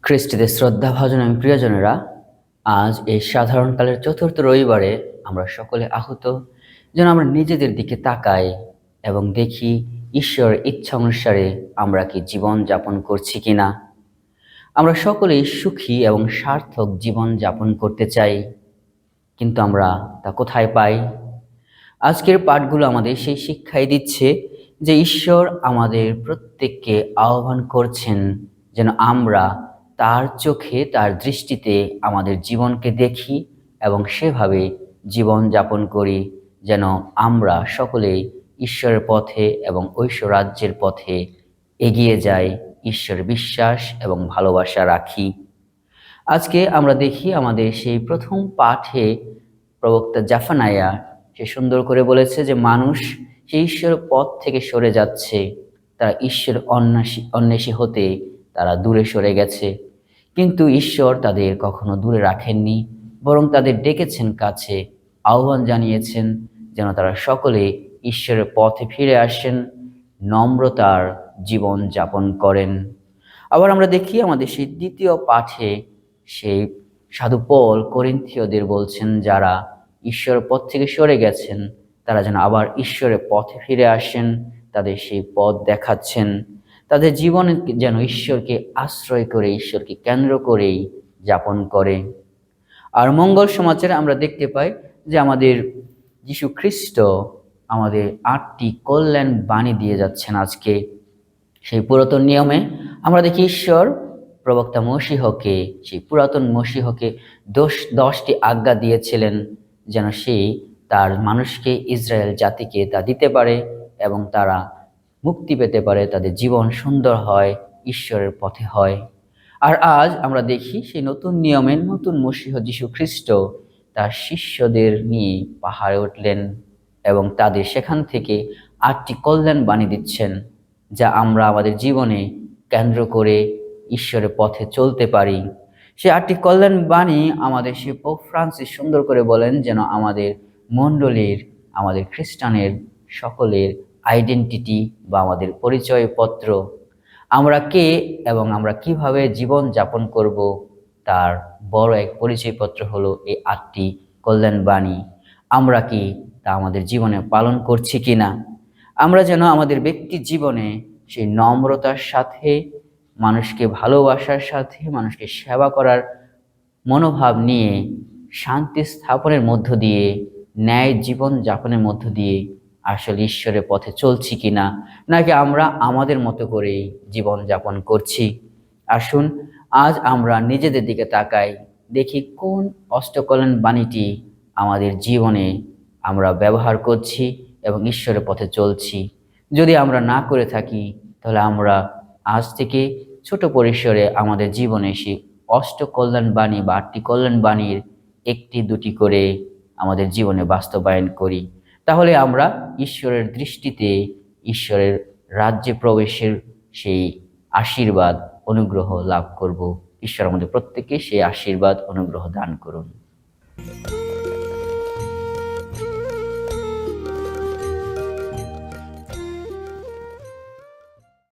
খ্রিস্টীদের শ্রদ্ধাভাজন এবং প্রিয়জনেরা, আজ এই সাধারণকালের চতুর্থ রবিবারে আমরা সকলে আহত যেন আমরা নিজেদের দিকে তাকাই এবং দেখি ঈশ্বরের ইচ্ছা অনুসারে আমরা কি জীবন যাপন করছি কিনা। আমরা সকলেই সুখী এবং সার্থক জীবন যাপন করতে চাই, কিন্তু আমরা তা কোথায় পাই? আজকের পাঠগুলো আমাদের সেই শিক্ষাই দিচ্ছে যে ঈশ্বর আমাদের প্রত্যেককে আহ্বান করছেন যেন আমরা তার চোখে, তার দৃষ্টিতে আমাদের জীবনকে দেখি এবং সেভাবে জীবন যাপন করি, যেন আমরা সকলেই ঈশ্বরের পথে এবং ঐশ্বর রাজ্যের পথে এগিয়ে যাই, ঈশ্বরের বিশ্বাস এবং ভালোবাসা রাখি। আজকে আমরা দেখি আমাদের সেই প্রথম পাঠে প্রবক্তা জাফানায়া সে সুন্দর করে বলেছে যে মানুষ সেই ঈশ্বরের পথ থেকে সরে যাচ্ছে, তারা ঈশ্বর অন্বেষী হতে তারা দূরে সরে গেছে। কিন্তু ঈশ্বর তাদের কখনো দূরে রাখেননি, বরং তাদের ডেকেছেন কাছে, আহ্বান জানিয়েছেন যেন তারা সকলে ঈশ্বরের পথে ফিরে আসেন, নম্রতার জীবন যাপন করেন। আবার আমরা দেখি আমাদের সেই দ্বিতীয় পাঠে সেই সাধু পল করিন্থীয়দের বলছেন যারা ঈশ্বরের পথ থেকে সরে গেছেন তারা যেন আবার ঈশ্বরের পথে ফিরে আসেন, তাদের সেই পথ দেখাচ্ছেন, তাদের জীবনে যেন ঈশ্বরকে আশ্রয় করে, ঈশ্বরকে কেন্দ্র করেই যাপন করে। আর মঙ্গল সমাচারে আমরা দেখতে পাই যে আমাদের যীশু খ্রিস্ট আমাদের 8টি কল্যাণ বাণী দিয়ে যাচ্ছেন। আজকে সেই পুরাতন নিয়মে আমরা দেখি ঈশ্বর প্রবক্তা মশীহকে, সেই পুরাতন মশীহকে 10টি আজ্ঞা দিয়েছিলেন যেন সে তার মানুষকে, ইসরায়েল জাতিকে তা দিতে পারে এবং তারা মুক্তি পেতে পারে, তাদের জীবন সুন্দর হয়, ঈশ্বরের পথে হয়। আর আজ আমরা দেখি সেই নতুন নিয়মের নতুন মশীহ যীশু খ্রিস্ট তার শিষ্যদের নিয়ে পাহাড়ে উঠলেন এবং তাদের সেখান থেকে 8টি কল্যাণ বাণী দিচ্ছেন, যা আমরা আমাদের জীবনে কেন্দ্র করে ঈশ্বরের পথে চলতে পারি। সে 8টি কল্যাণ বাণী আমাদের সে পোপ ফ্রান্সিস সুন্দর করে বলেন যেন আমাদের মণ্ডলীর, আমাদের খ্রিস্টানের সকলের আইডেন্টিটি বা আমাদের পরিচয়পত্র, আমরা কে এবং আমরা কিভাবে জীবন যাপন করব, তার বড় এক পরিচয়পত্র হলো এই 8টি কল্যাণ বাণী। আমরা কি তা আমাদের জীবনে পালন করছি কিনা? আমরা যেন আমাদের ব্যক্তি জীবনে সেই নম্রতার সাথে, মানুষকে ভালোবাসার সাথে, মানুষকে সেবা করার মনোভাব নিয়ে, শান্তি স্থাপনের মধ্য দিয়ে, ন্যায় জীবন যাপনের মধ্য দিয়ে আসলে ঈশ্বরের পথে চলছি কিনা, নাকি আমরা আমাদের মতো করেই জীবন যাপন করছি। আসুন আজ আমরা নিজেদের দিকে তাকাই, দেখি কোন অষ্টকল্যাণ বাণীটি আমাদের জীবনে আমরা ব্যবহার করছি এবং ঈশ্বরের পথে চলছি। যদি আমরা না করে থাকি তাহলে আমরা আজ থেকে ছোট পরিসরে আমাদের জীবনে সেই অষ্টকল্যাণ বাণী বা 8টি কল্যাণ বাণীর 1টি-2টি করে আমাদের জীবনে বাস্তবায়ন করি। তাহলে আমরা ঈশ্বরের দৃষ্টিতে ঈশ্বরের রাজ্যে প্রবেশের সেই আশীর্বাদ, অনুগ্রহ লাভ করব। ঈশ্বর আমাদের প্রত্যেককে সেই আশীর্বাদ, অনুগ্রহ দান করুন।